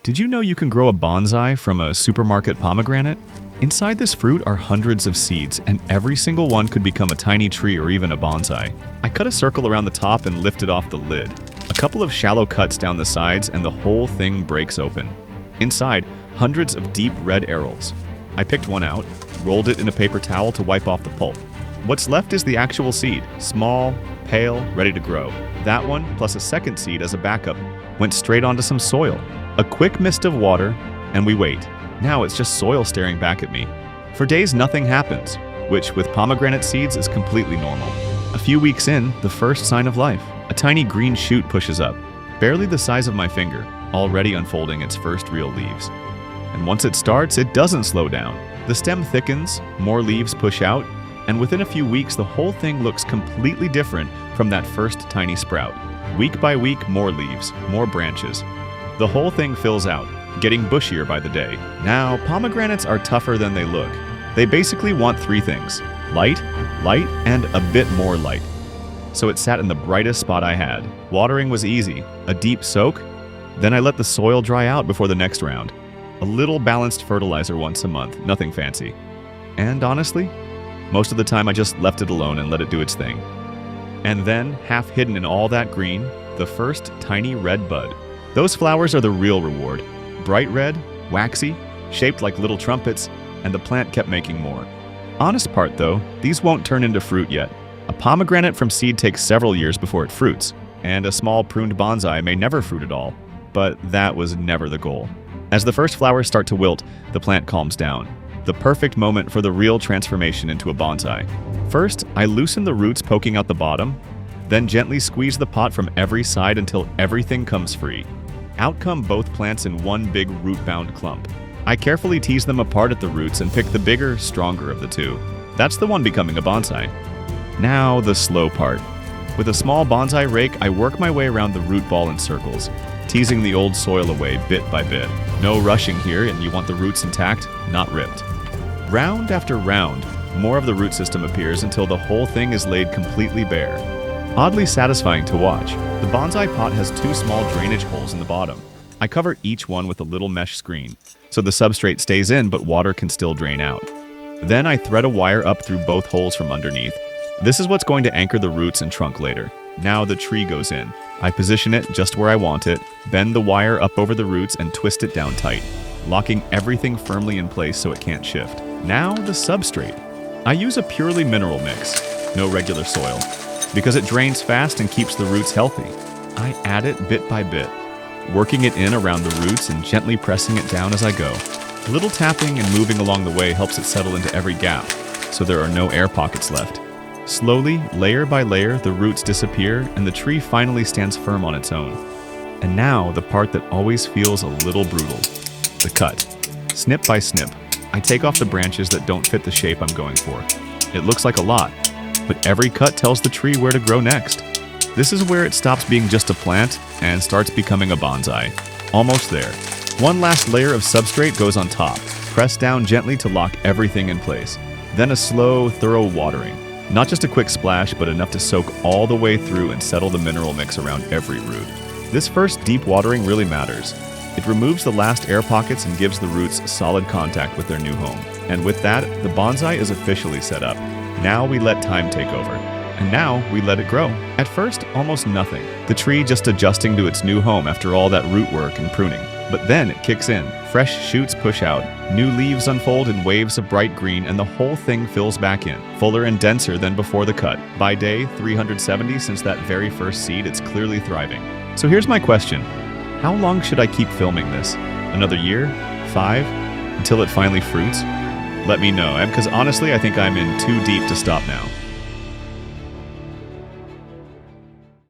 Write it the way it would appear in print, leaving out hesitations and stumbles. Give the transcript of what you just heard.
Did you know you can grow a bonsai from a supermarket pomegranate? Inside this fruit are hundreds of seeds, and every single one could become a tiny tree or even a bonsai. I cut a circle around the top and lifted off the lid. A couple of shallow cuts down the sides and the whole thing breaks open. Inside, hundreds of deep red arils. I picked one out, rolled it in a paper towel to wipe off the pulp. What's left is the actual seed, small, pale, ready to grow. That one, plus a second seed as a backup, went straight onto some soil. A quick mist of water, and we wait. Now it's just soil staring back at me. For days nothing happens, which with pomegranate seeds is completely normal. A few weeks in, the first sign of life. A tiny green shoot pushes up, barely the size of my finger, already unfolding its first real leaves. And once it starts, it doesn't slow down. The stem thickens, more leaves push out, and within a few weeks the whole thing looks completely different from that first tiny sprout. Week by week, more leaves, more branches. The whole thing fills out, getting bushier by the day. Now, pomegranates are tougher than they look. They basically want three things: light, light, and a bit more light. So it sat in the brightest spot I had. Watering was easy, a deep soak, then I let the soil dry out before the next round. A little balanced fertilizer once a month, nothing fancy. And honestly, most of the time I just left it alone and let it do its thing. And then, half hidden in all that green, the first tiny red bud. Those flowers are the real reward. Bright red, waxy, shaped like little trumpets, and the plant kept making more. Honest part though, these won't turn into fruit yet. A pomegranate from seed takes several years before it fruits, and a small pruned bonsai may never fruit at all. But that was never the goal. As the first flowers start to wilt, the plant calms down. The perfect moment for the real transformation into a bonsai. First, I loosen the roots poking out the bottom, then gently squeeze the pot from every side until everything comes free. Out come both plants in one big root-bound clump. I carefully tease them apart at the roots and pick the bigger, stronger of the two. That's the one becoming a bonsai. Now the slow part. With a small bonsai rake, I work my way around the root ball in circles, teasing the old soil away bit by bit. No rushing here, and you want the roots intact, not ripped. Round after round, more of the root system appears until the whole thing is laid completely bare. Oddly satisfying to watch. The bonsai pot has two small drainage holes in the bottom. I cover each one with a little mesh screen, so the substrate stays in but water can still drain out. Then I thread a wire up through both holes from underneath. This is what's going to anchor the roots and trunk later. Now the tree goes in. I position it just where I want it, bend the wire up over the roots and twist it down tight, locking everything firmly in place so it can't shift. Now the substrate. I use a purely mineral mix, no regular soil, because it drains fast and keeps the roots healthy. I add it bit by bit, working it in around the roots and gently pressing it down as I go. A little tapping and moving along the way helps it settle into every gap, so there are no air pockets left. Slowly, layer by layer, the roots disappear and the tree finally stands firm on its own. And now, the part that always feels a little brutal. The cut. Snip by snip, I take off the branches that don't fit the shape I'm going for. It looks like a lot, but every cut tells the tree where to grow next. This is where it stops being just a plant and starts becoming a bonsai. Almost there. One last layer of substrate goes on top, pressed down gently to lock everything in place. Then a slow, thorough watering. Not just a quick splash, but enough to soak all the way through and settle the mineral mix around every root. This first deep watering really matters. It removes the last air pockets and gives the roots solid contact with their new home. And with that, the bonsai is officially set up. Now we let time take over. And now we let it grow. At first, almost nothing. The tree just adjusting to its new home after all that root work and pruning. But then it kicks in. Fresh shoots push out. New leaves unfold in waves of bright green, and the whole thing fills back in, fuller and denser than before the cut. By day 370 since that very first seed, it's clearly thriving. So here's my question. How long should I keep filming this? Another year? 5? Until it finally fruits? Let me know, because honestly I think I'm in too deep to stop now.